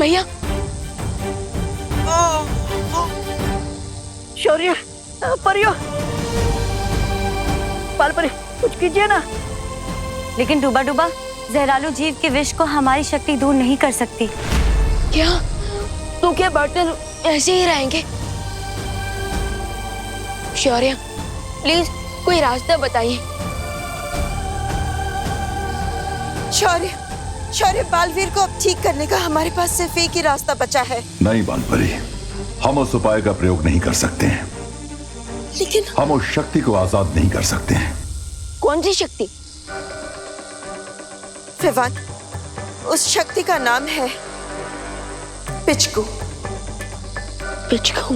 भैया। शौर्य, परियो, बालपरी, कुछ कीजिए ना। लेकिन डूबा डूबा, जहरालू जीव के विष को हमारी शक्ति दूर नहीं कर सकती। क्या? तो क्या बर्तन ऐसे ही रहेंगे? शौर्य, प्लीज कोई रास्ता बताइए। शौर्य, शौर्य, बालवीर को अब ठीक करने का हमारे पास सिर्फ एक ही रास्ता बचा है। नहीं बालपरी, हम उस उपाय का प्रयोग नहीं कर सकते हैं। लेकिन हम उस शक्ति को आजाद नहीं कर सकते हैं। कौन सी शक्ति? विवान, उस शक्ति का नाम है पिचकू। पिचकू?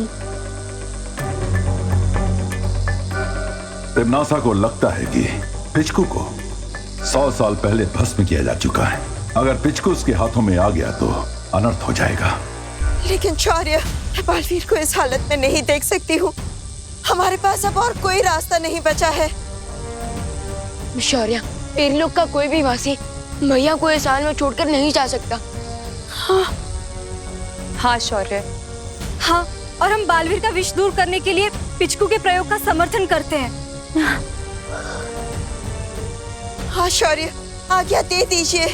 तिम्नासा को लगता है कि पिचकू को 100 साल पहले भस्म किया जा चुका है। अगर पिचकू उसके हाथों में आ गया तो अनर्थ हो जाएगा। लेकिन शौर्य, मैं बालवीर को इस हालत में नहीं देख सकती हूँ। हमारे पास अब और कोई रास्ता नहीं बचा है। शौर्य, तेरे लोग का कोई भी वासी भैया को इस हाल में छोड़कर नहीं जा सकता। हाँ शौर्य, हाँ, और हम बालवीर का विष दूर करने के लिए पिचकू के प्रयोग का समर्थन करते हैं। हाँ शौर्य, आज्ञा दे दीजिए।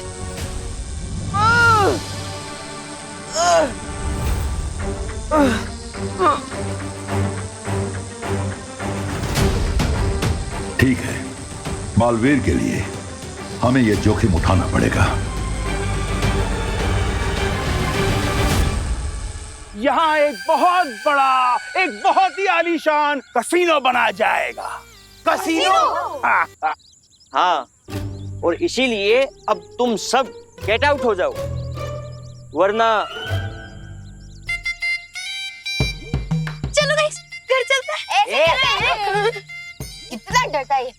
ठीक है, बालवीर के लिए हमें यह जोखिम उठाना पड़ेगा। यहाँ एक बहुत ही आलीशान कसीनो बना जाएगा। कसीनो? हाँ, और इसीलिए अब तुम सब गेट आउट हो जाओ, वरना। चलो गाइस, घर चलते हैं। कितना डरता है ये।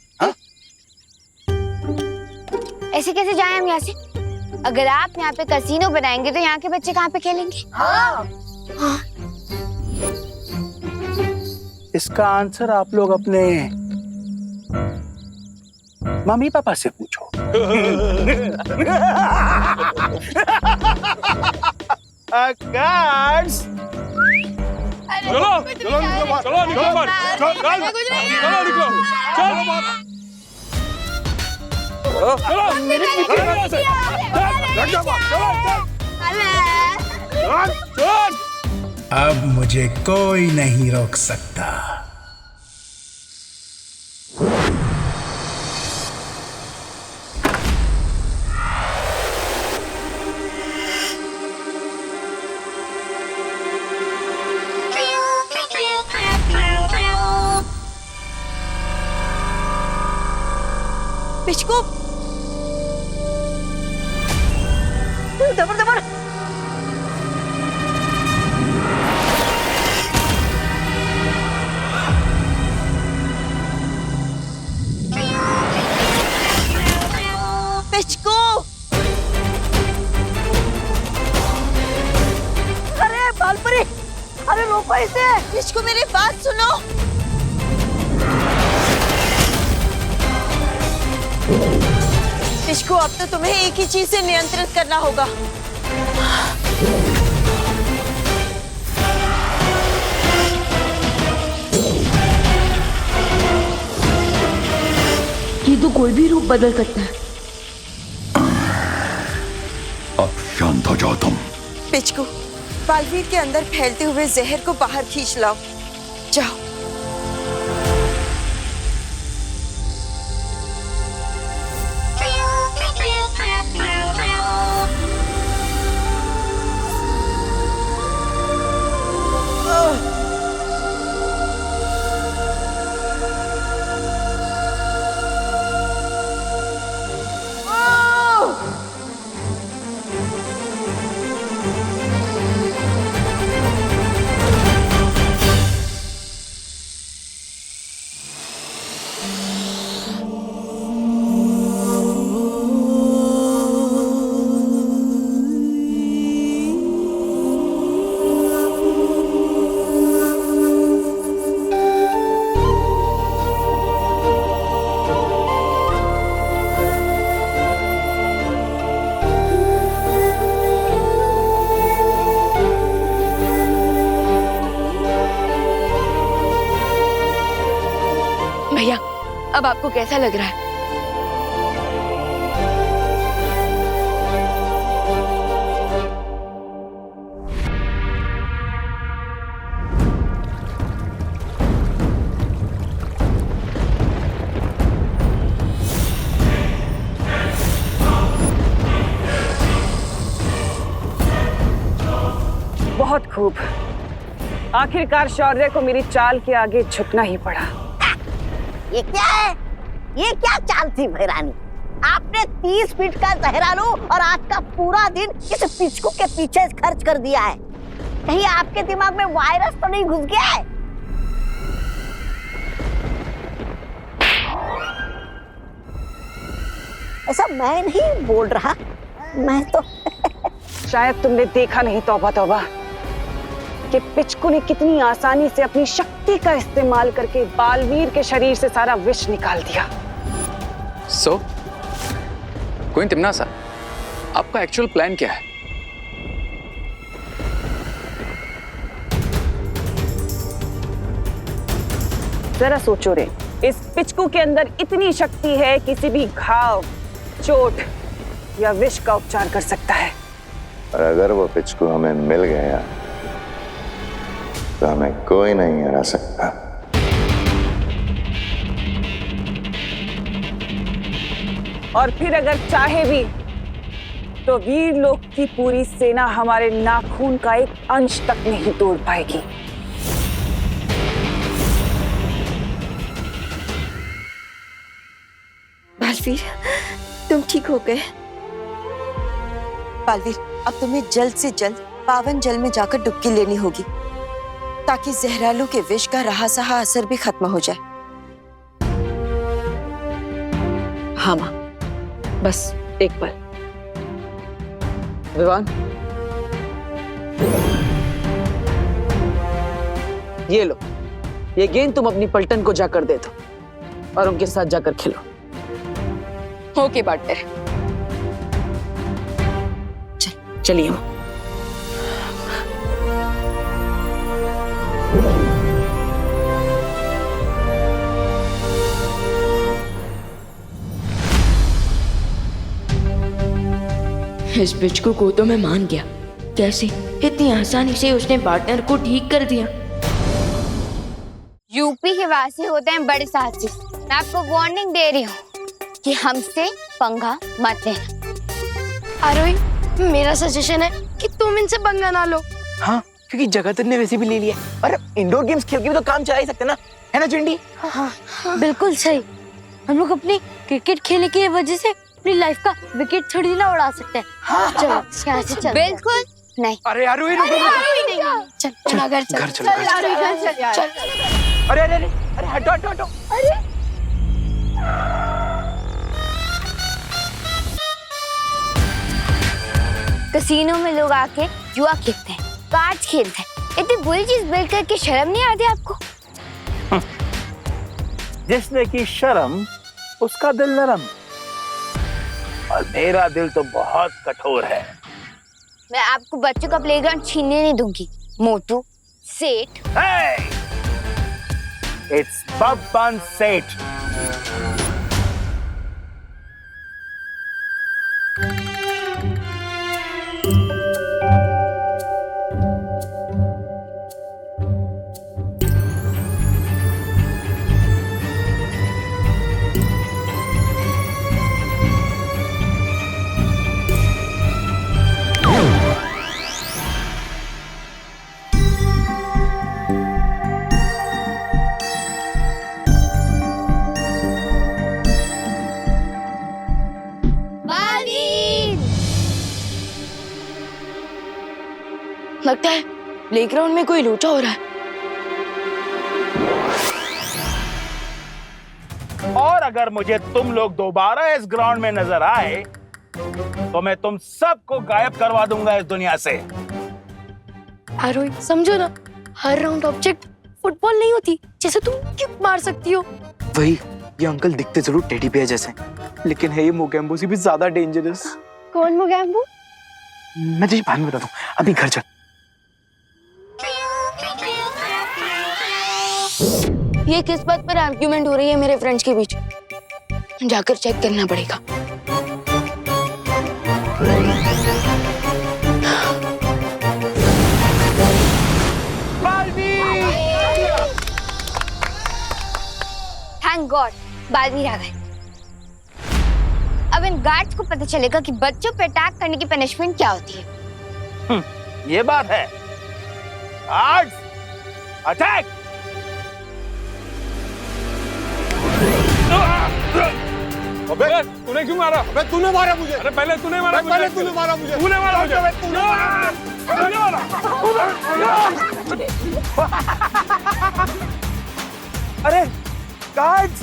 ऐसे कैसे जाएं हम यहाँ से? अगर आप यहाँ पे कसीनो बनाएंगे तो यहाँ के बच्चे कहाँ पे खेलेंगे? हाँ। इसका आंसर आप लोग अपने मम्मी पापा से पूछो। गार्ड्स, चलो चलो निकलो, चलो निकलो, चलो निकलो, अब मुझे कोई नहीं रोक सकता। पिचकू, दबर दबर। पिचकू, अरे बालपरी, अरे रोको इसे। पिचकू, मेरी बात सुनो। पिचकू, अब तो तुम्हें एक ही चीज से नियंत्रित करना होगा। ये तो कोई भी रूप बदल सकता है। अब शांत हो जाओ तुम। पिचकू, बालवीर के अंदर फैलते हुए जहर को बाहर खींच लाओ। जाओ। अब आपको कैसा लग रहा है? बहुत खूब। आखिरकार शौर्य को मेरी चाल के आगे झुकना ही पड़ा। ये क्या है? ये क्या चाल थी भैरानी? आपने 30 फीट का जहरालू और आज का पूरा दिन इस पिचकू के पीछे खर्च कर दिया है। कहीं आपके दिमाग में वायरस तो नहीं घुस गया है? ऐसा मैं नहीं बोल रहा, मैं तो शायद तुमने देखा नहीं तौबा तौबा कि पिचकू ने कितनी आसानी से अपनी शक्ति का इस्तेमाल करके बालवीर के शरीर से सारा विष निकाल दिया। सो कोई तिमना सा, आपका एक्चुअल प्लान क्या है? जरा सोचो रे, इस पिचकू के अंदर इतनी शक्ति है किसी भी घाव, चोट या विष का उपचार कर सकता है। और अगर वो पिचकू हमें मिल गया तो हमें कोई नहीं हरा सकता। और फिर अगर चाहे भी तो वीर लोक की पूरी सेना हमारे नाखून का एक अंश तक नहीं तोड़ पाएगी। बालवीर, तुम ठीक हो गए? बालवीर, अब तुम्हें जल्द से जल्द पावन जल में जाकर डुबकी लेनी होगी ताकि जहरालू के विष का रहा सहा असर भी खत्म हो जाए। हाँ माँ, बस एक पल। विवान, ये लो, ये गेंद तुम अपनी पलटन को जाकर दे दो और उनके साथ जाकर खेलो। Okay partner. चलिए माँ। इस पिचकू को तो मैं मान गया। कैसे इतनी आसानी से उसने पार्टनर को ठीक कर दिया। यूपी के वासी होते हैं बड़े साहसी। मैं आपको वार्निंग दे रही हूँ कि हमसे पंगा मत लेना। आरोही, मेरा सजेशन है कि तुम इनसे पंगा ना लो। हाँ, क्योंकि जगत ने वैसे भी ले लिया और इंडोर गेम्स खेल के भी तो काम चला ही सकते ना, है ना चिंडी? हाँ, बिल्कुल सही। हम लोग अपनी क्रिकेट खेलने की वजह से अपनी लाइफ का विकेट थोड़ी ना उड़ा सकते हैं। हाँ, चलो यहाँ से चल। बिल्कुल नहीं। अरे आरोही, चल चल घर चल। घर चलो, चल। अरे अरे अरे अरे हटो हटो हटो। कसीनो में लोग आके जुआ खेलते हैं, कार्ड्स खेलते हैं। इतनी बुरी चीज बिल्ड करके शर्म नहीं आती आपको? जिसने की शर्म उसका दिल नरम, और मेरा दिल तो बहुत कठोर है। मैं आपको बच्चों का प्लेग्राउंड छीनने नहीं दूंगी, मोटू सेठ। इट्स बब्बन सेठ। लगता है प्लेग्राउंड में कोई लूटा हो रहा है। और अगर मुझे तुम लोग दोबारा इस ग्राउंड में नजर आए तो मैं तुम सबको गायब करवा दूंगा इस दुनिया से। आरोही, समझो ना, हर राउंड ऑब्जेक्ट फुटबॉल नहीं होती जैसे तुम किक मार सकती हो। वही, ये अंकल दिखते जरूर टेडी बेयर जैसे, लेकिन है ये मोगैम्बो से भी ज्यादा डेंजरस। कौन मोगैम्बो? मैं तुझे बाद में बताता हूँ, अभी घर चल। ये किस बात पर आर्ग्यूमेंट हो रही है मेरे फ्रेंड्स के बीच? जाकर चेक करना पड़ेगा। थैंक गॉड बालवीर आ गए। अब इन गार्ड्स को पता चलेगा कि बच्चों पे अटैक करने की पनिशमेंट क्या होती है। ये बात है। Guards attack. अबे तूने क्यों मारा? अबे तूने मारा मुझे। अरे पहले तूने मारा मुझे। पहले तूने मारा मुझे। तूने मारा मुझे। तूने मारा। अरे गार्ड्स,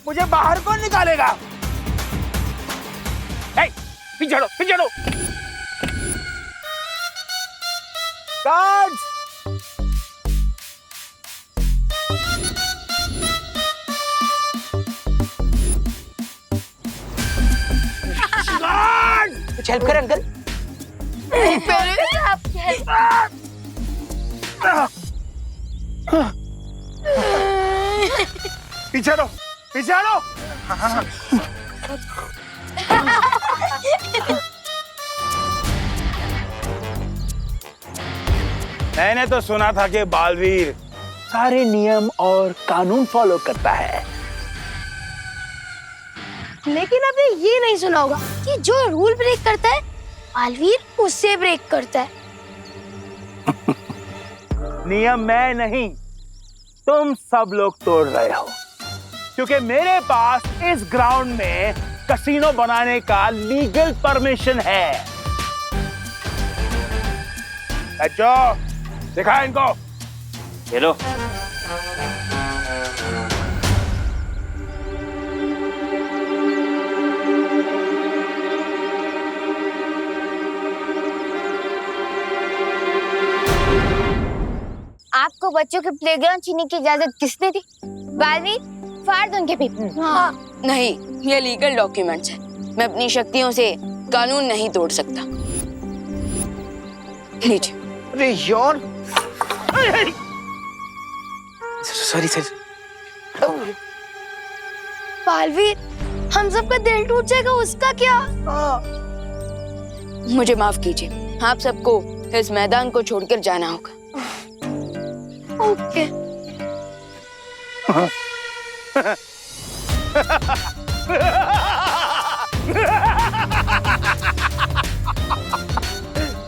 मुझे बाहर कौन निकालेगा? पीछे हटो, पीछे हटो। गार्ड्स, कुछ हेल्प कर अंकल। पीछे हटो, पीछे हटो। मैंने तो सुना था कि बालवीर सारे नियम और कानून फॉलो करता है, लेकिन आपने ये नहीं सुना होगा कि जो रूल ब्रेक करता है बालवीर उससे ब्रेक करता है। नियम मैं नहीं, तुम सब लोग तोड़ रहे हो, क्योंकि मेरे पास इस ग्राउंड में कैसीनो बनाने का लीगल परमिशन है। बच्चों, दिखा इनको। चलो। आपको बच्चों के प्लेग्राउंड छीनने की इजाजत किसने दी? बालवीर, फाड़ दो उनके पेपर। हाँ। नहीं, ये लीगल डॉक्यूमेंट्स है। मैं अपनी शक्तियों से कानून नहीं तोड़ सकता। लीजिए। अरे यार, सॉरी सर। बालवीर, हम सबका दिल टूट जाएगा, उसका क्या? मुझे माफ कीजिए, आप सबको इस मैदान को छोड़कर जाना होगा। ओके।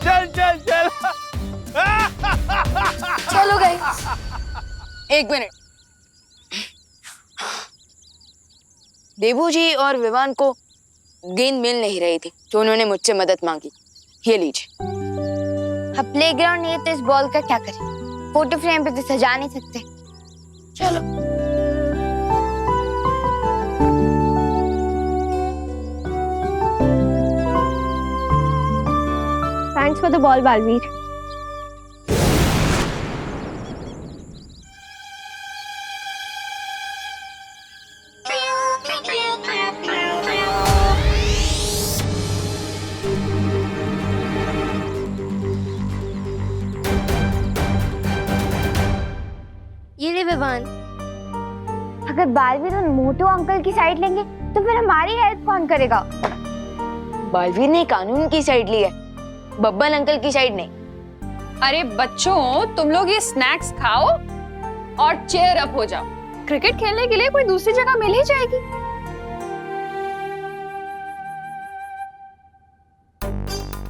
चल चल चल। चलो गाइस, एक मिनट। देबू जी और विवान को गेंद मिल नहीं रही थी, तो उन्होंने मुझसे मदद मांगी। ये लीजिए। अब प्लेग्राउंड नहीं है तो इस बॉल का क्या करें? फोटो फ्रेम पे तो सजा नहीं सकते। चलो। Thanks for the ball Baalveer. ये ले विवान। अगर बालवीर उन मोटू अंकल की साइड लेंगे तो फिर हमारी हेल्प कौन करेगा? बालवीर ने कानून की साइड ली है, बब्बन अंकल की साइड नहीं। अरे बच्चों, तुम लोग ये स्नैक्स खाओ और चेयर अप हो जाओ। क्रिकेट खेलने के लिए कोई दूसरी जगह मिल ही जाएगी।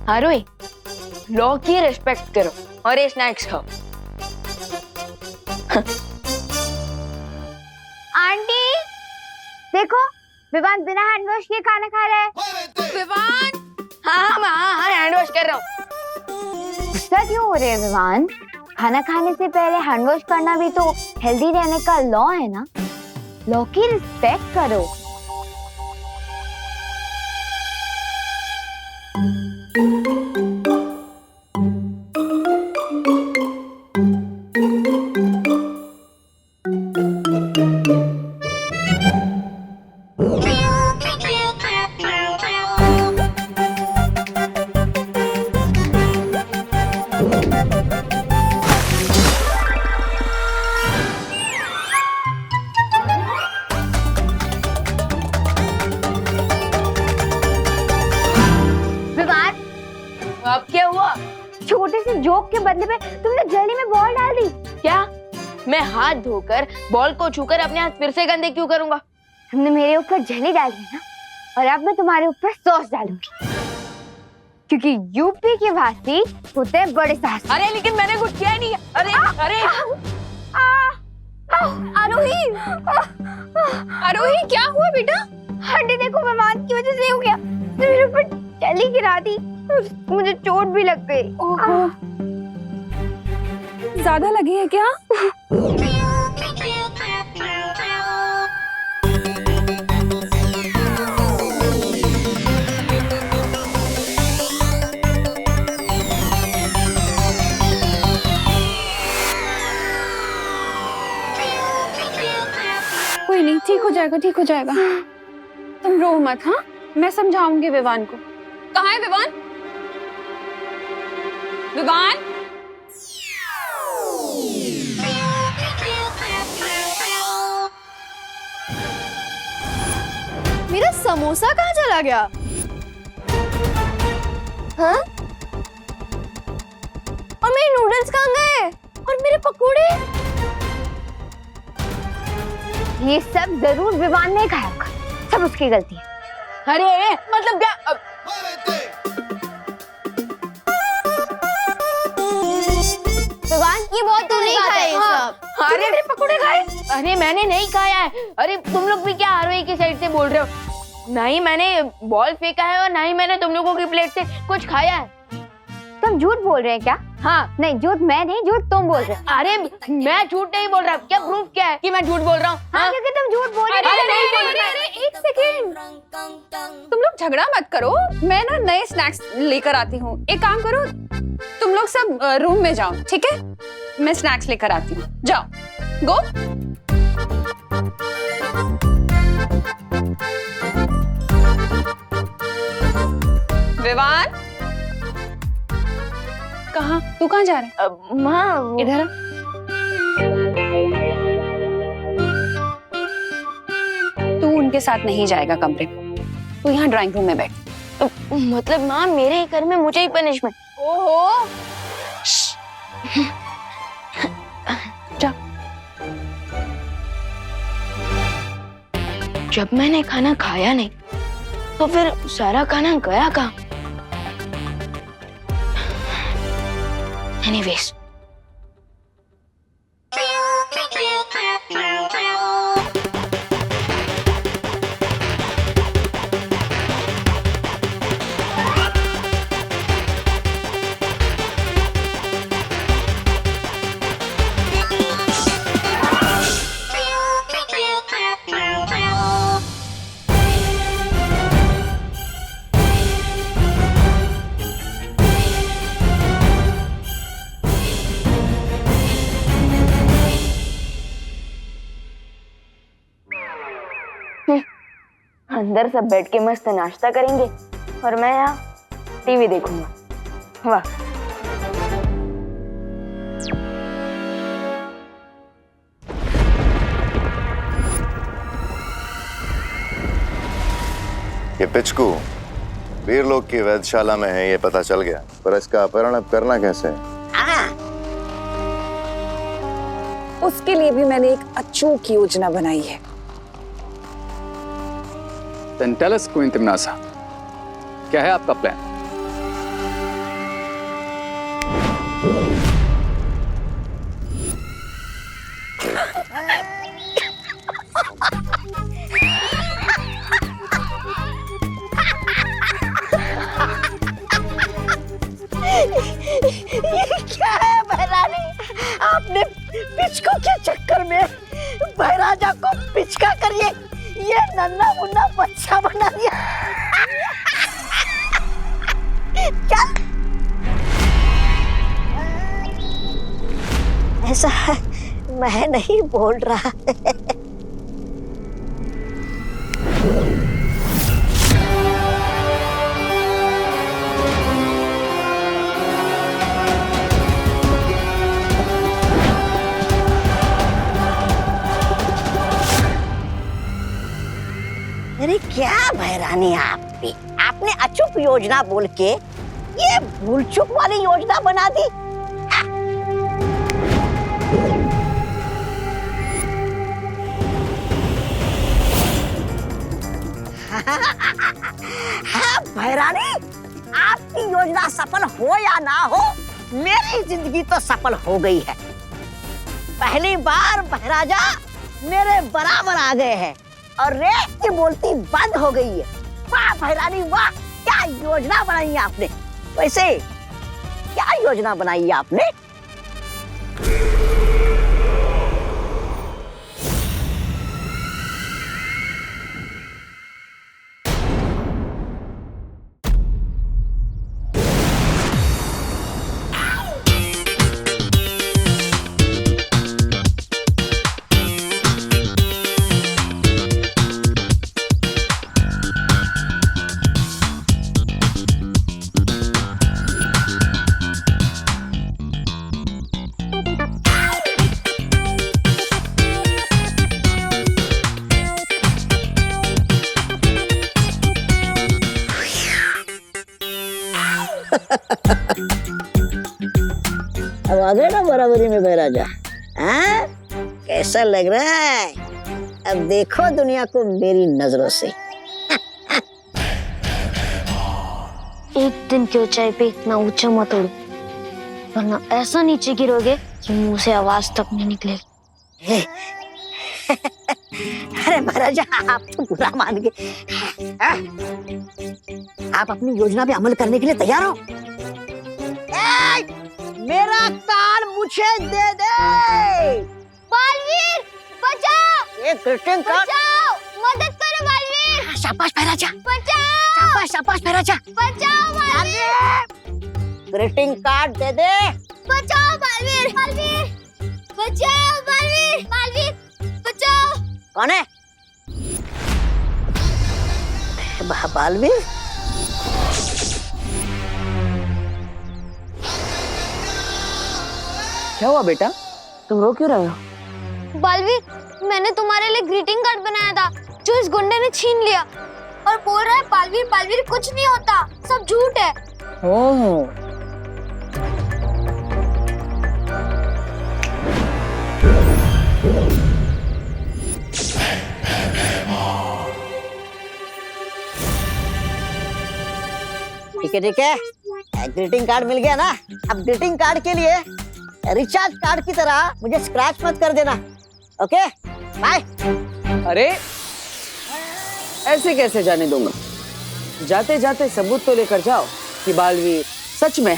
आरोही, लॉ की रिस्पेक्ट करो और ये स्नैक्स खाओ। आंटी, देखो विवान बिना हैंड वॉश किए खाना खा रहा है। विवान, हाँ, हैंड वॉश कर रहा हूँ। गुस्सा क्यों हो रहे हैं विवान? खाना खाने से पहले हैंड वॉश करना भी तो हेल्दी रहने का लॉ है ना। लॉ की रिस्पेक्ट करो। छोटे से जोक के बदले में तुमने जली में बॉल डाल दी। क्या मैं हाथ धोकर बॉल को छूकर अपने हाथ फिर से गंदे क्यों करूंगा? तुमने मेरे ऊपर जली डाली है ना, और अब मैं तुम्हारे ऊपर सॉस डालूंगी, क्योंकि यूपी के वासी होते हैं बड़े साहसी। अरे लेकिन मैंने कुछ किया ही नहीं। अरे अरे आरोही, आरोही क्या हुआ बेटा? हड्डी देखो, मेहमान की वजह से हो गया। मेरे ऊपर जली गिरा दी, मुझे चोट भी लग गई। ओहो, ज्यादा लगी है क्या? कोई नहीं, ठीक हो जाएगा, ठीक हो जाएगा। तुम रो मत। हाँ, मैं समझाऊंगी विवान को। कहाँ है विवान? विवान, मेरा समोसा कहाँ चला गया? हाँ? और मेरे नूडल्स कहाँ गए? और मेरे पकोड़े? ये सब जरूर विवान ने खाया होगा, सब उसकी गलती है। अरे मतलब क्या? विवान, ये बहुत तुमने खाया है सब। अरे मेरे पकोड़े खाए? अरे मैंने नहीं खाया है। अरे तुम लोग भी क्या आरोही की साइड से बोल रहे हो? नहीं मैंने बॉल फेंका है और ना ही मैंने तुम लोगों की प्लेट से कुछ खाया है। तुम झूठ बोल रहे हैं क्या? हाँ। नहीं, झूठ मैं नहीं, झूठ तुम बोल रहे हो। अरे मैं झूठ नहीं बोल रहा। क्या प्रूफ क्या है कि मैं झूठ बोल रहा हूँ? हाँ, क्योंकि तुम झूठ बोल रहे हो। अरे एक सेकेंड, तुम लोग झगड़ा मत करो। मैं ना नए स्नैक्स लेकर आती हूँ। एक काम करो, तुम लोग सब रूम में जाओ, ठीक है? मैं स्नैक्स लेकर आती हूँ, जाओ। गो। विवान, कहाँ? तू कहाँ जा रहा है? माँ, इधर आ। तू उनके साथ नहीं जाएगा कमरे में, तू यहाँ ड्राइंग रूम में बैठ। मतलब माँ, मेरे ही घर में मुझे ही पनिशमेंट? ओहो, जा। जब मैंने खाना खाया नहीं तो फिर सारा खाना गया कहाँ? एनीवेज, अंदर सब बैठ के मस्त नाश्ता करेंगे और मैं यहाँ टीवी देखूंगा। वाह। ये पिचकू वीरलोक की वैधशाला में है, ये पता चल गया, पर इसका अपहरण अब करना कैसे है? उसके लिए भी मैंने एक अचूक योजना बनाई है। Then tell us, Queen Timnasa, क्या है आपका प्लान? ये क्या है बहरानी? आपने पिचकू के चक्कर में बहराजा को पिचका करिए ये नन्ना मुन्ना बच्चा बना दिया। चल, ऐसा मैं नहीं बोल रहा। अरे क्या बहरानी आप भी, आपने अचूक योजना बोल के ये भूल चूक वाली योजना बना दी। हाँ भैरानी, आपकी योजना सफल हो या ना हो, मेरी जिंदगी तो सफल हो गई है। पहली बार महाराजा मेरे बराबर आ गए हैं और रेत की बोलती बंद हो गई है। वाह भैरानी वाह, क्या योजना बनाई है आपने। वैसे क्या योजना बनाई है आपने? अब आ गए ना बराबरी में महाराजा। हाँ कैसा लग रहा है? अब देखो दुनिया को मेरी नजरों से। एक दिन की ऊंचाई पे इतना ऊंचा मत उड़ो, वरना ऐसा नीचे गिरोगे कि मुंह से आवाज तक नहीं निकलेगी। अरे महाराजा आप तो बुरा मान गए। आप अपनी योजना पे अमल करने के लिए तैयार हो? मेरा कान मुझे दे दे। बालवीर बचाओ, एक ग्रीटिंग कार्ड। बचाओ, मदद करो बालवीर। शाबाश महाराजा, बचाओ, शाबाश शाबाश महाराजा। बचाओ बालवीर। ग्रीटिंग कार्ड दे दे। बचाओ बालवीर, बालवीर बचाओ, बालवीर, बालवीर बचाओ। कौन है? बालवीर? क्या हुआ बेटा, तुम रो क्यों रहे हो? बालवीर, मैंने तुम्हारे लिए ग्रीटिंग कार्ड बनाया था जो इस गुंडे ने छीन लिया और बोल रहा है बालवीर बालवीर कुछ नहीं होता, सब झूठ है। ओह, ठीक है, ग्रीटिंग कार्ड मिल गया ना। अब ग्रीटिंग कार्ड के लिए रिचार्ज कार्ड की तरह मुझे स्क्रैच मत कर देना। Okay bye. अरे ऐसे कैसे जाने दूंगा? जाते जाते सबूत तो लेकर जाओ कि बालवीर सच में।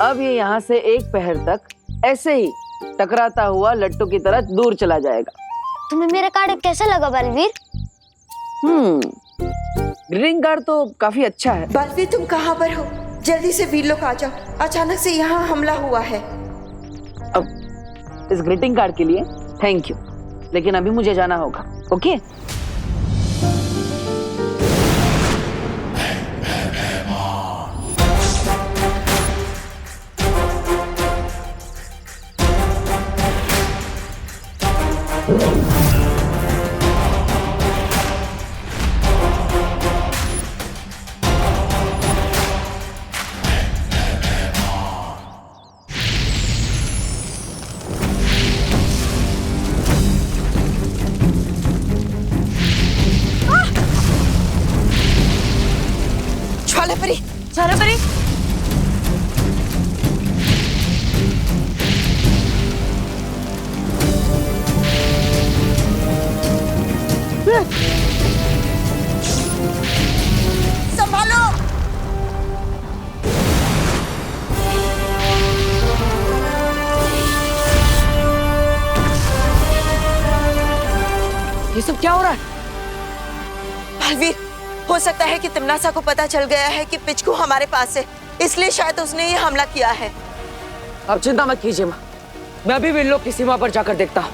अब ये यहाँ से एक पहर तक ऐसे ही टकराता हुआ लट्टू की तरह दूर चला जाएगा। तुम्हें मेरा कार्ड कैसा लगा बालवीर? ग्रीटिंग कार्ड तो काफी अच्छा है। बालवीर तुम कहाँ पर हो? जल्दी से वीर लोग आ जाओ, अचानक से यहाँ हमला हुआ है। अब इस ग्रीटिंग कार्ड के लिए थैंक यू, लेकिन अभी मुझे जाना होगा। ओके ज्वालापरी, ज्वालापरी, संभालो। ये सब क्या हो रहा है? बालवीर, हो सकता है कि तिमनासा को पता चल गया है कि पिचकू हमारे पास है, इसलिए शायद उसने ये हमला किया है। अब चिंता मत कीजिए माँ, मैं अभी भी इन लोग की सीमा पर जाकर देखता हूँ।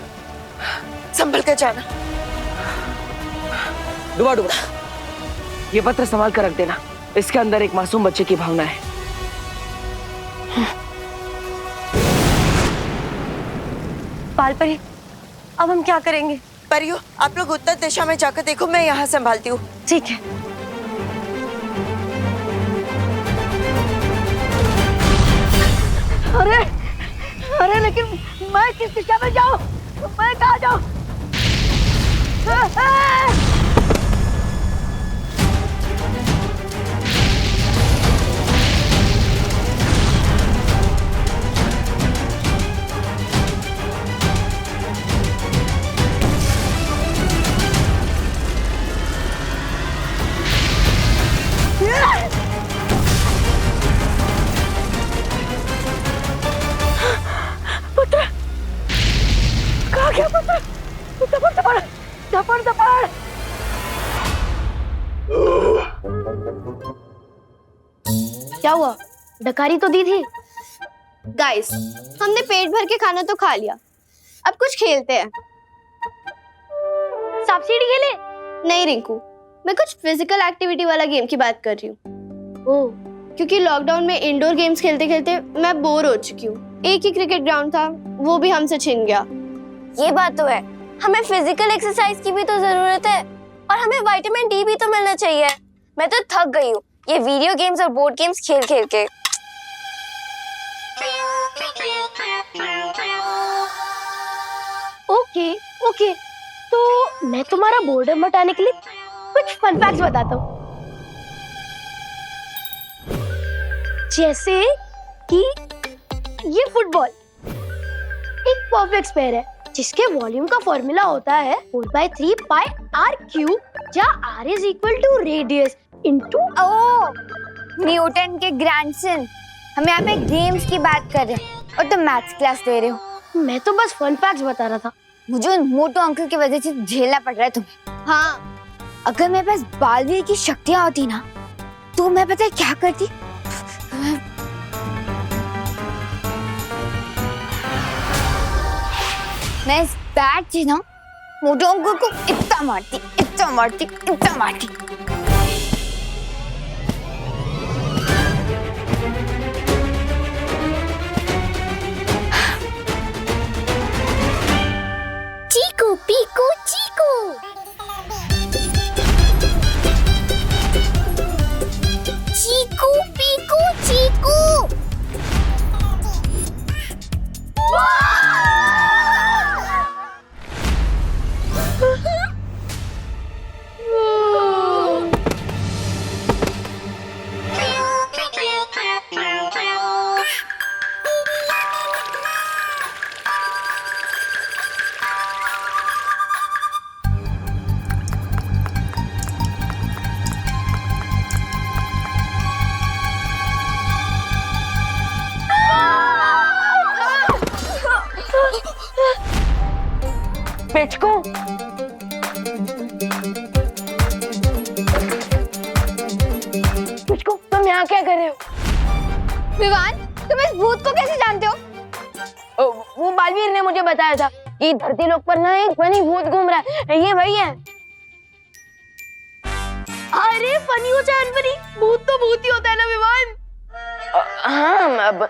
संभल कर जाना। डुबा डुबा, ये पत्र संभाल कर रख देना, इसके अंदर एक मासूम बच्चे की भावना है। बाल परी, अब हम क्या करेंगे? परियो, आप लोग उत्तर दिशा में जाकर देखो, मैं यहाँ संभालती हूँ। ठीक है। अरे अरे लेकिन मैं किस दिशा में जाऊँ? मैं कहाँ जाऊँ? पुत्र, कहाँ गया पुत्र? धपड़ धपड़ धपड़ धपड़। क्या हुआ? डकारी तो दी थी। गाइस, हमने पेट भर के खाना तो खा लिया, अब कुछ खेलते हैं। सांप सीढ़ी खेले? नहीं रिंकू, मैं कुछ फिजिकल एक्टिविटी वाला गेम की बात कर रही हूँ। ओह, क्योंकि लॉकडाउन में इंडोर गेम्स खेलते खेलते मैं बोर हो चुकी हूँ। एक ही क्रिकेट ग्राउंड था, वो भी हमसे छिन गया। ये बात तो है, हमें फिजिकल एक्सरसाइज की भी तो जरूरत है और हमें विटामिन डी भी तो मिलना चाहिए। मैं तो थक गई हूँ ये वीडियो गेम्स और बोर्ड गेम्स खेल खेल के। ओके ओके, तो मैं तुम्हारा बोर्डम हटाने के लिए कुछ फन फैक्ट्स बताता हूँ। जैसे कि ये फुटबॉल एक परफेक्ट स्क्वायर है जिसके वॉल्यूम का फॉर्मूला होता है 4/3 पाई r क्यूब, जहाँ r is equal to radius into. Newton के ग्रैंडसन। हम यहाँ पे गेम्स की बात कर रहे हैं और तुम मैथ्स क्लास दे रहे हो। मैं तो बस फन फैक्ट्स बता रहा था। मुझे उन मोटू अंकल की वजह से झेलना पड़ रहा है तुम्हें। हाँ, अगर मेरे पास बालवीर की शक्तियां होती ना, तो मैं पता है क्या करती? मैं इस बैट से ना मोटू अंकल को इतना मारती, इतना मारती, इतना मारती। चीकू पीकू चीकू, चीकू पीकू चीकू। पिचकू, पिचकू, तुम यहाँ क्या कर रहे हो? विवान, तुम इस भूत को कैसे जानते हो? वो बालवीर ने मुझे बताया था कि धरती लोक पर ना एक फनी भूत घूम रहा है। ये वही है। अरे फनी हो चाहे अनफनी, भूत तो भूत ही होता है ना विवान। हाँ, अब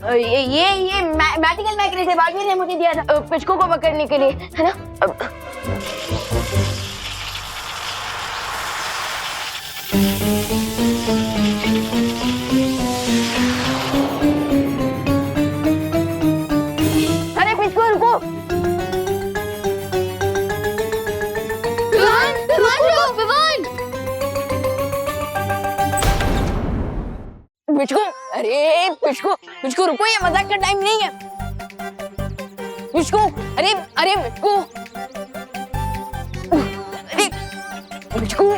ये मैजिकल मैकेनिज्म है, बालवीर ने मुझे दिया था पिचकू को पकड़ने के लिए, है ना? अरे पिचकू रुको। विवान, विवान रुको, विवान। पिचकू, अरे पिचकू, पिचकू रुको, ये मजाक का टाइम नहीं है। पिचकू, अरे अरे पिचकू, अरे पिचकू।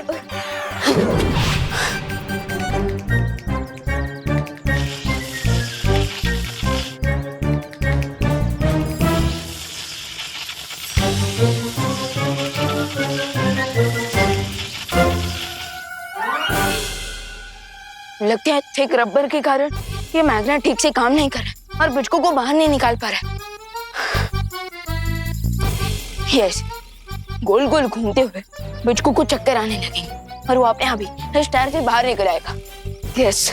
लगता है थिक रबर के कारण ये मैग्नेट ठीक से काम नहीं कर रहा और पिचकू को बाहर नहीं निकाल पा रहा। यस, गोल गोल घूमते हुए पिचकू को चक्कर आने लगेंगे। और वो अपने यहाँ भी इस टायर से बाहर निकल आएगा। यस।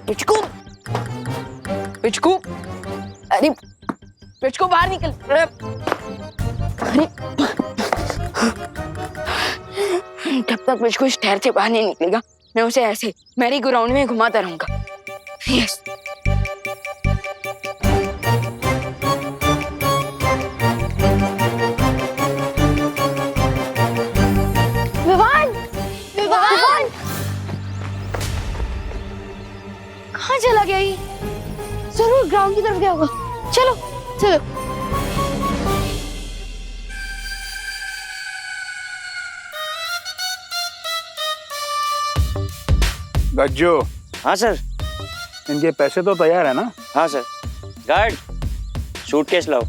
पिचकू, पिचकू, अरे पिचकू बाहर निकल। अरे जब तक पिचकू इस टायर से बाहर नहीं निकलेगा मैं उसे ऐसे मैरी गो राउंड में घुमाता रहूंगा। यस। विवान, विवान, कहाँ चला गया ये? जरूर ग्राउंड की तरफ गया होगा। चलो चलो। गज्जू। हाँ सर। इनके पैसे तो तैयार है ना? हाँ सर। गार्ड, सूटकेस लाओ।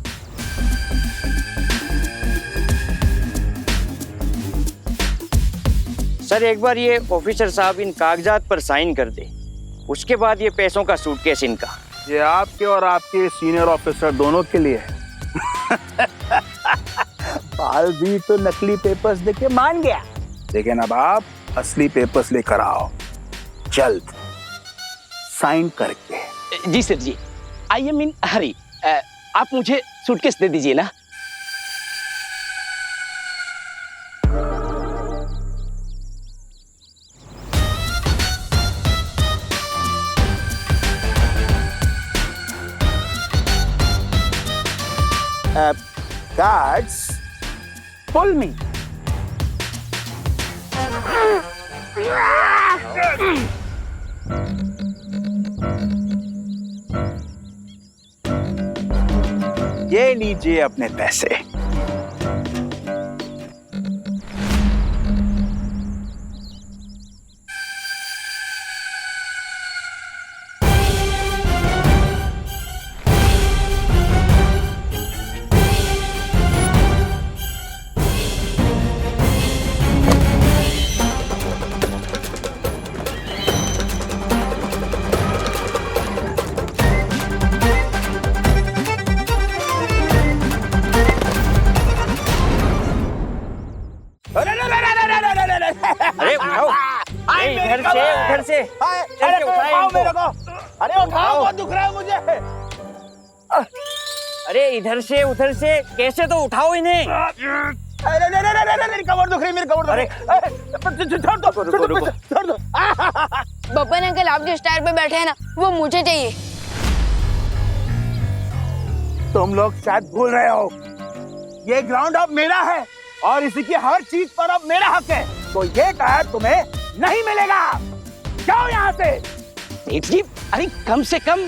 सर एक बार ये ऑफिसर साहब इन कागजात पर साइन कर दे, उसके बाद ये पैसों का सूटकेस इनका। ये आपके और आपके सीनियर ऑफिसर दोनों के लिए है। बालवीर तो नकली पेपर्स देके मान गया, लेकिन अब आप असली पेपर्स लेकर आओ जल्द, साइन करके। जी सर जी। आई एम इन हरी। आप मुझे सूटकेस दे दीजिए ना। Guards, pull me. ये लीजिए अपने पैसे। अरे उठाओ। इधर से अरे उठाओ मेरे को। अरे उठाओ, बहुत दुख रहा है मुझे। अरे इधर से उधर से कैसे तो उठाओ इन्हें। अरे मेरी कमर दुख रही, मेरी कमर दुख रही। छोड़ दो। बब्बन अंकल, आप जिस टायर पे बैठे हैं ना वो मुझे चाहिए। तुम लोग शायद भूल रहे हो, ये ग्राउंड अब मेरा है और इसी की हर चीज पर अब मेरा हक है, तो ये टायर तुम्हें नहीं मिलेगा। जाओ यहाँ से। सेठ जी, अरे कम से कम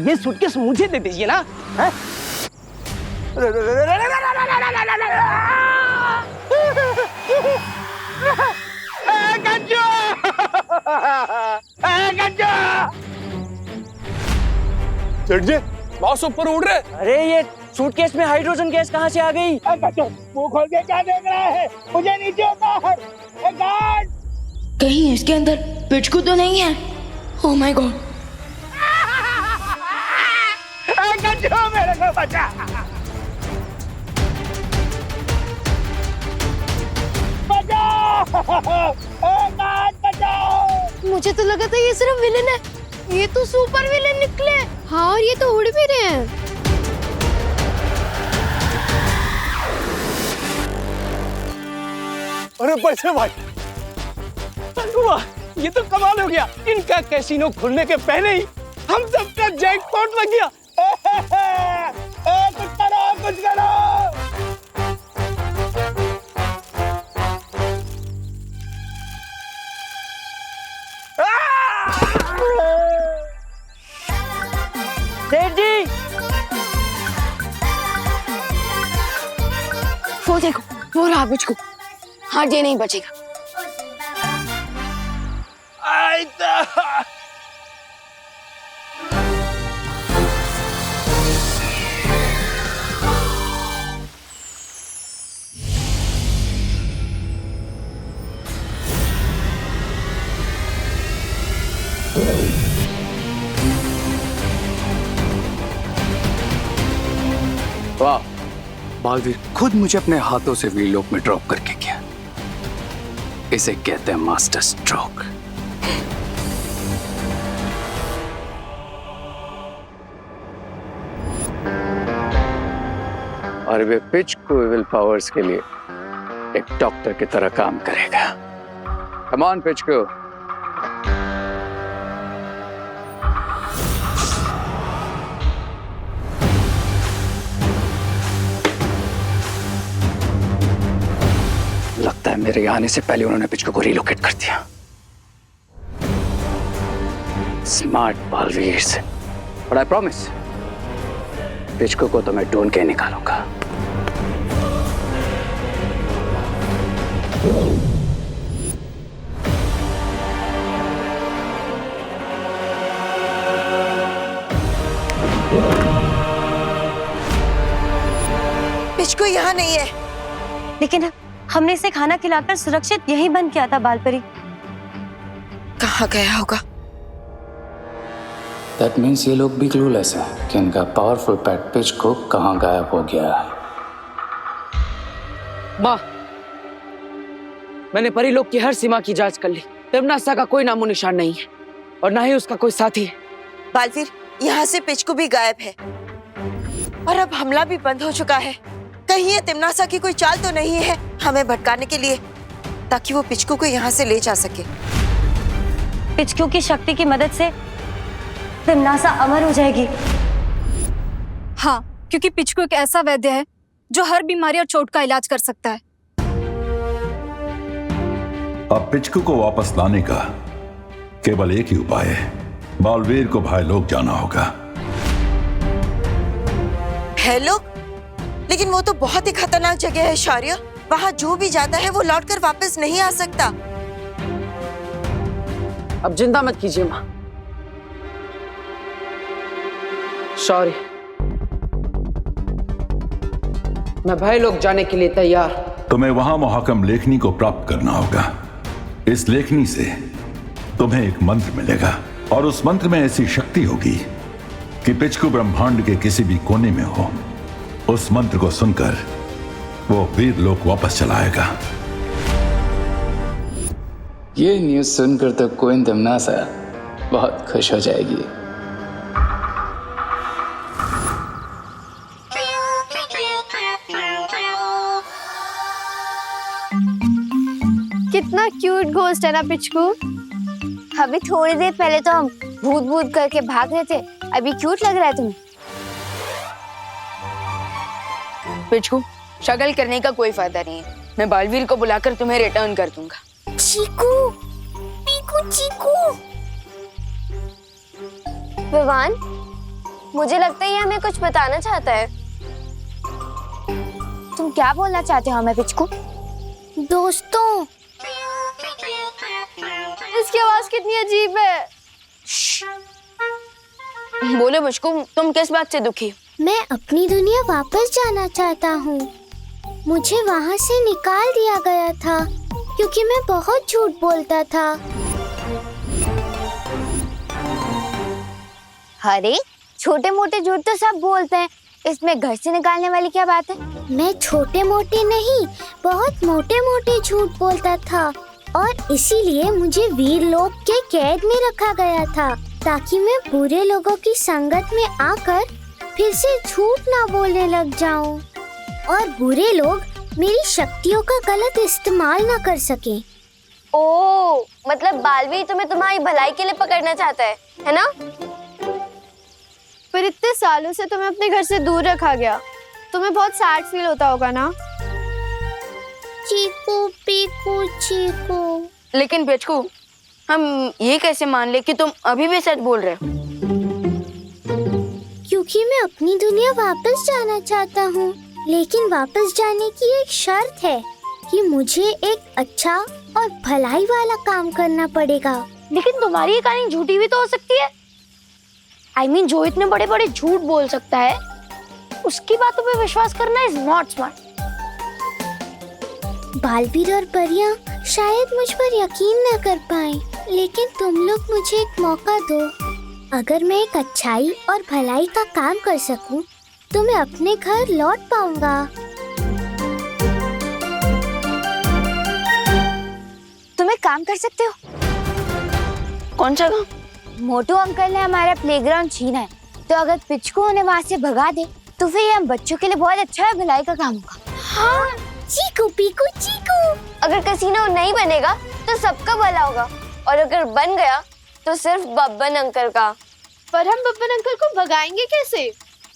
ये सूटकेस मुझे दे दीजिए ना। सेठ जी, बॉस ऊपर उड़ रहे। अरे ये सूटकेस में हाइड्रोजन गैस कहाँ से आ गई? मुंह खोल के क्या देख रहा है? मुझे नीचे उतार। गार्ड, कहीं इसके अंदर पिचकू तो नहीं है? Oh my God. मेरे को बचा। मुझे तो लगा था ये सिर्फ विलेन है, ये तो सुपर विलेन निकले। हाँ, और ये तो उड़ भी रहे हैं। अरे पैसे भाई, ये तो कमाल हो गया। इनका कैसीनो खुलने के पहले ही हम सबका जैकपॉट लग गया। कुछ करो, कुछ करो। सेठ जी, वो देखो, वो रहा पिचकू। हाँ, ये नहीं बचेगा। वाह, बालवीर खुद मुझे अपने हाथों से वीलोक में ड्रॉप करके गया। इसे कहते हैं मास्टर स्ट्रोक। और वे पिच को विल पावर्स के लिए एक डॉक्टर की तरह काम करेगा। कम ऑन पिच को। लगता है मेरे आने से पहले उन्होंने पिचको को रिलोकेट कर दिया। स्मार्ट बालवीर से। बट आई प्रॉमिस, पिचको को तो मैं ढूंढ के निकालूंगा। पिचको यहाँ नहीं है। लेकिन हमने इसे खाना खिलाकर सुरक्षित यहीं बंद किया था बालपरी। कहाँ गया होगा? That means ये लोग भी क्लूलेस हैं कि इनका पावरफुल पेट पिचको कहाँ गायब हो गया है। माँ, मैंने परीलोक की हर सीमा की जांच कर ली। तिम्नासा का कोई नामो निशान नहीं है और ना ही उसका कोई साथी है। बालवीर, यहाँ से पिचको भी गायब है और अब हमला भी बंद हो चुका है। कहीं ये तिम्नासा की कोई चाल तो नहीं है हमें भटकाने के लिए, ताकि वो पिचको को यहाँ से ले जा सके। पिचको की शक्ति की मदद से तिम्नासा अमर हो जाएगी। हाँ, क्योंकि पिचको एक ऐसा वैद्य है जो हर बीमारी और चोट का इलाज कर सकता है। अब पिचको को वापस लाने का केवल एक ही उपाय है। बालवीर को भाई लोग जाना होगा। है लोग? लेकिन वो तो बहुत ही खतरनाक जगह है शौर्य। वहाँ जो भी जाता है वो लौटकर वापस नहीं आ सकता। अब चिंता मत कीजिए माँ। सॉरी, मैं भाई लोग जाने के लिए तैयार। तुम्हें वहां मुहाकम लेखनी को प्राप्त करना होगा। इस लेखनी से तुम्हें एक मंत्र मिलेगा और उस मंत्र में ऐसी शक्ति होगी कि पिचको ब्रह्मांड के किसी भी कोने में हो, उस मंत्र को सुनकर वो वीर लोक वापस चलाएगा। ये न्यूज सुनकर तो क्वीन तिम्नासा बहुत खुश हो जाएगी। कितना क्यूट घोस्ट है ना पिचको। अभी थोड़ी देर पहले तो हम भूत भूत करके भाग रहे थे, अभी क्यूट लग रहा है तुम्हें। पिचको, शगल करने का कोई फायदा नहीं है। मैं बालवीर को बुलाकर तुम्हें रिटर्न कर दूंगा। चीकू, पीकू, चीकू। विवान, मुझे लगता है ये हमें कुछ बताना चाहता है। तुम क्या बोलना चाहते हो हमें पिचको? दोस्तों। इसकी आवाज कितनी अजीब है। बोलो पिचको, तुम किस बात से दुखी? मैं अपनी दुनिया वापस जाना चाहता हूँ। मुझे वहाँ से निकाल दिया गया था क्योंकि मैं बहुत झूठ बोलता था। अरे छोटे मोटे झूठ तो सब बोलते हैं, इसमें घर से निकालने वाली क्या बात है? मैं छोटे मोटे नहीं, बहुत मोटे मोटे झूठ बोलता था और इसीलिए मुझे वीर लोक के कैद में रखा गया था, ताकि मैं बुरे लोगों की संगत में आकर फिर से झूठ ना बोलने लग जाऊं और बुरे लोग मेरी शक्तियों का गलत इस्तेमाल ना कर सके। ओह, मतलब बालवीर तुम्हें तुम्हारी भलाई के लिए पकड़ना चाहता है ना? पर इतने सालों से तुम्हें अपने घर से दूर रखा गया, तुम्हें बहुत सैड फील होता होगा ना? चीकू, पीकू, चीकू। लेकिन पिचको, हम ये कैसे मान ले कि तुम अभी भी सच बोल रहे हो? क्योंकि मैं अपनी दुनिया वापस जाना चाहता हूँ, लेकिन वापस जाने की एक शर्त है कि मुझे एक अच्छा और भलाई वाला काम करना पड़ेगा। लेकिन तुम्हारी ये कहानी झूठी भी तो हो सकती है। I mean, जो इतने बड़े बड़े झूठ बोल सकता है, उसकी बातों पे विश्वास करना इज नॉट स्मार्ट। बालवीर और परियां शायद मुझ पर यकीन न कर पाए, लेकिन तुम लोग मुझे एक मौका दो। अगर मैं एक अच्छाई और भलाई का काम कर सकूं, तो मैं अपने घर लौट पाऊंगा। तुम एक काम कर सकते हो। कौन सा काम? मोटू अंकल ने हमारा प्लेग्राउंड छीना है, तो अगर पिचकू उन्हें वहाँ से भगा दे तो फिर ये हम बच्चों के लिए बहुत अच्छा है, भलाई का काम होगा। हाँ, चीकू पीकू चीकू। अगर कैसीनो नहीं बनेगा तो सबका भला होगा, और अगर बन गया तो सिर्फ बब्बन अंकल का। पर हम बब्बन अंकल को भगाएंगे कैसे?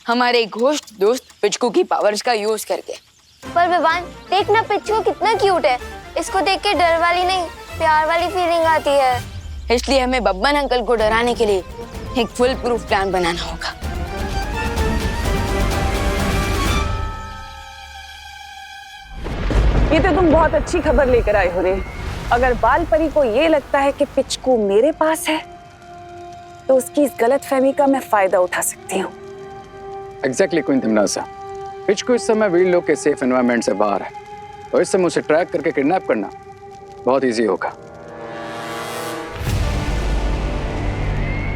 हमारे घोस्ट दोस्त पिचकू की पावर्स का यूज करके। पर विवान देखना, पिचकू कितना क्यूट है। इसको देख के डर वाली नहीं, प्यार वाली फीलिंग आती है। इसलिए हमें बब्बन अंकल को डराने के लिए एक फुल प्रूफ प्लान बनाना होगा। ये तो तुम बहुत अच्छी खबर लेकर आए हो रे। अगर बाल परी को ये लगता है कि पिचकू मेरे पास है, तो उसकी इस गलतफहमी का मैं फायदा उठा सकती हूँ। एग्जैक्टली क्वीन तिमनासा, पिचकू इस समय वीर लोग के सेफ एनवायरनमेंट से बाहर है, और इस समय उसे ट्रैक करके किडनैप करना बहुत इजी होगा।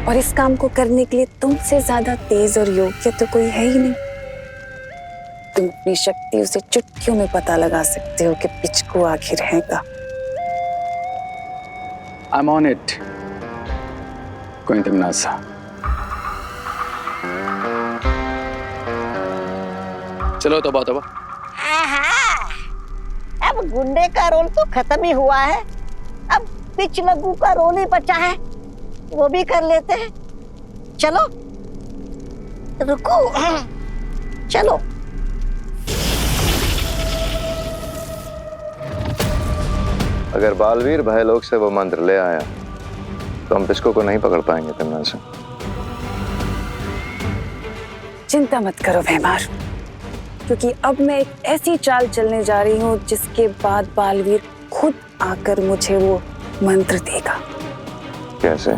और इस काम को करने के लिए तुमसे ज्यादा तेज और योग्य तो कोई है ही नहीं। तुम अपनी शक्ति उसे चुटकियों में पता लगा सकते हो कि पिचकू आखिर है का। I'm on it, queen तिमनासा। चलो तौबा तौबा। अब गुंडे का रोल तो खत्म ही हुआ है, अब पिच लगू का रोल ही बचा है, वो भी कर लेते हैं। चलो रुको, चलो। अगर बालवीर भयलोक से वो मंत्र ले आया तो हम पिचकू को नहीं पकड़ पाएंगे तिमनासा। चिंता मत करो भैमार, क्योंकि अब मैं एक ऐसी चाल चलने जा रही हूँ जिसके बाद बालवीर खुद आकर मुझे वो मंत्र देगा। कैसे?